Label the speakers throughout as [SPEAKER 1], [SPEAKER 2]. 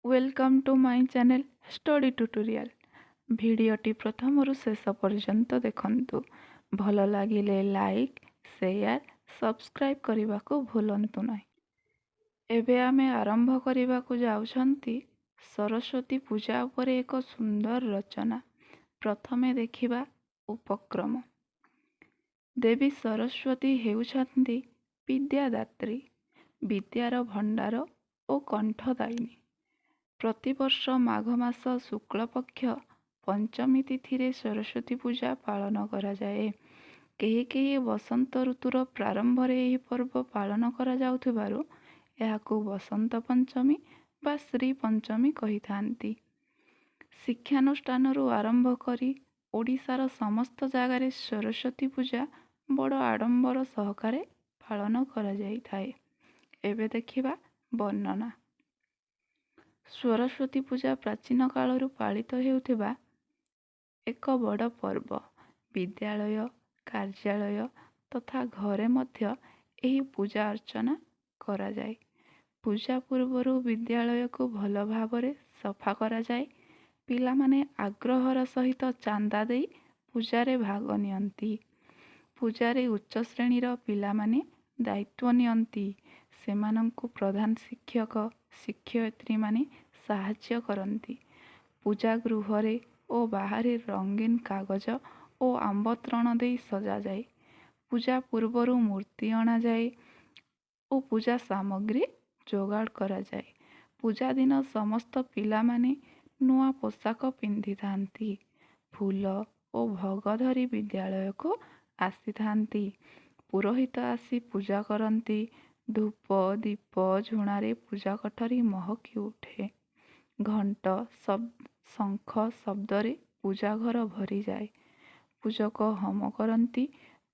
[SPEAKER 1] Welcome to my channel study tutorial. ଭିଡ଼ିଓଟି ପ୍ରଥମରୁ ଶେଷ ପର୍ଯ୍ୟନ୍ତ ଦେଖନ୍ତୁ। ଭଲ ଲାଗିଲେ ଲାଇକ୍, ସେୟାର, ସବସ୍କ୍ରାଇବ୍ କରିବାକୁ ଭୁଲନ୍ତୁ ନାହିଁ। ଏବେ ଆମେ ଆରମ୍ଭ କରିବାକୁ ଯାଉଛନ୍ତି ସରସ୍ୱତୀ ପୂଜା ଉପରେ ଏକ ସୁନ୍ଦର ରଚନା। ପ୍ରଥମେ ଦେଖିବା ଉପକ୍ରମ। ଦେବୀ ସରସ୍ୱତୀ ହେଉଛନ୍ତି ବିଦ୍ୟାଦାତ୍ରୀ, ବିଦ୍ୟାର ଭଣ୍ଡାର ଓ କଣ୍ଠଦାୟିନୀ। ପ୍ରତିବର୍ଷ ମାଘ ମାସ ଶୁକ୍ଳପକ୍ଷ ପଞ୍ଚମୀ ତିଥିରେ ସରସ୍ୱତୀ ପୂଜା ପାଳନ କରାଯାଏ। କେହି କେହି ବସନ୍ତ ଋତୁର ପ୍ରାରମ୍ଭରେ ଏହି ପର୍ବ ପାଳନ କରାଯାଉଥିବାରୁ ଏହାକୁ ବସନ୍ତ ପଞ୍ଚମୀ ବା ଶ୍ରୀ ପଞ୍ଚମୀ କହିଥାନ୍ତି। ଶିକ୍ଷାନୁଷ୍ଠାନରୁ ଆରମ୍ଭ କରି ଓଡ଼ିଶାର ସମସ୍ତ ଜାଗାରେ ସରସ୍ୱତୀ ପୂଜା ବଡ଼ ଆଡ଼ମ୍ବର ସହକାରେ ପାଳନ କରାଯାଇଥାଏ। ଏବେ ଦେଖିବା ବର୍ଣ୍ଣନା। ସରସ୍ୱତୀ ପୂଜା ପ୍ରାଚୀନ କାଳରୁ ପାଳିତ ହେଉଥିବା ଏକ ବଡ଼ ପର୍ବ। ବିଦ୍ୟାଳୟ, କାର୍ଯ୍ୟାଳୟ ତଥା ଘରେ ମଧ୍ୟ ଏହି ପୂଜା ଅର୍ଚ୍ଚନା କରାଯାଏ। ପୂଜା ପୂର୍ବରୁ ବିଦ୍ୟାଳୟକୁ ଭଲ ଭାବରେ ସଫା କରାଯାଏ। ପିଲାମାନେ ଆଗ୍ରହର ସହିତ ଚାନ୍ଦା ଦେଇ ପୂଜାରେ ଭାଗ ନିଅନ୍ତି। ପୂଜାରେ ଉଚ୍ଚ ଶ୍ରେଣୀର ପିଲାମାନେ ଦାୟିତ୍ୱ ନିଅନ୍ତି। ସେମାନଙ୍କୁ ପ୍ରଧାନ ଶିକ୍ଷକ, ଶିକ୍ଷୟିତ୍ରୀମାନେ ସାହାଯ୍ୟ କରନ୍ତି। ପୂଜା ଗୃହରେ ଓ ବାହାରେ ରଙ୍ଗୀନ କାଗଜ ଓ ଆମ୍ବତ୍ରଣ ଦେଇ ସଜାଯାଏ। ପୂଜା ପୂର୍ବରୁ ମୂର୍ତ୍ତି ଅଣାଯାଏ ଓ ପୂଜା ସାମଗ୍ରୀ ଯୋଗାଡ଼ କରାଯାଏ। ପୂଜା ଦିନ ସମସ୍ତ ପିଲାମାନେ ନୂଆ ପୋଷାକ ପିନ୍ଧିଥାନ୍ତି। ଫୁଲ ଓ ଭୋଗ ଧରି ବିଦ୍ୟାଳୟକୁ ଆସିଥାନ୍ତି। ପୁରୋହିତ ଆସି ପୂଜା କରନ୍ତି। ଧୂପ, ଦୀପ, ଝୁଣାରେ ପୂଜା କୋଠରୀ ମହକି ଉଠେ। ଘଣ୍ଟ, ଶଙ୍ଖ ଶବ୍ଦରେ ପୂଜା ଘର ଭରିଯାଏ। ପୂଜକ ହୋମ କରନ୍ତି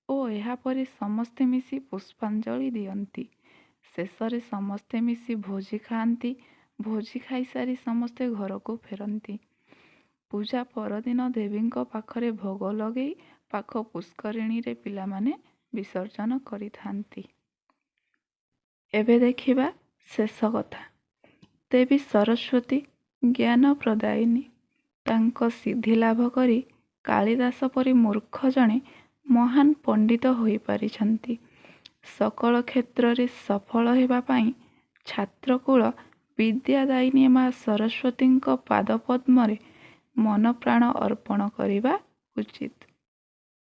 [SPEAKER 1] ଓ ଏହାପରେ ସମସ୍ତେ ମିଶି ପୁଷ୍ପାଞ୍ଜଳି ଦିଅନ୍ତି। ଶେଷରେ ସମସ୍ତେ ମିଶି ଭୋଜି ଖାଆନ୍ତି। ଭୋଜି ଖାଇସାରି ସମସ୍ତେ ଘରକୁ ଫେରନ୍ତି। ପୂଜା ପରଦିନ ଦେବୀଙ୍କ ପାଖରେ ଭୋଗ ଲଗେଇ ପାଖ ପୁଷ୍କରିଣୀରେ ପିଲାମାନେ ବିସର୍ଜନ କରିଥାନ୍ତି। ଏବେ ଦେଖିବା ଶେଷ କଥା। ଦେବୀ ସରସ୍ୱତୀ ଜ୍ଞାନ ପ୍ରଦାୟିନୀ। ତାଙ୍କ ସିଦ୍ଧି ଲାଭ କରି କାଳିଦାସ ପରି ମୂର୍ଖ ଜଣେ ମହାନ ପଣ୍ଡିତ ହୋଇପାରିଛନ୍ତି। ସକଳ କ୍ଷେତ୍ରରେ ସଫଳ ହେବା ପାଇଁ ଛାତ୍ରକୁଳ ବିଦ୍ୟାଦାୟିନୀ ମା ସରସ୍ୱତୀଙ୍କ ପାଦପଦ୍ମରେ ମନପ୍ରାଣ ଅର୍ପଣ କରିବା ଉଚିତ।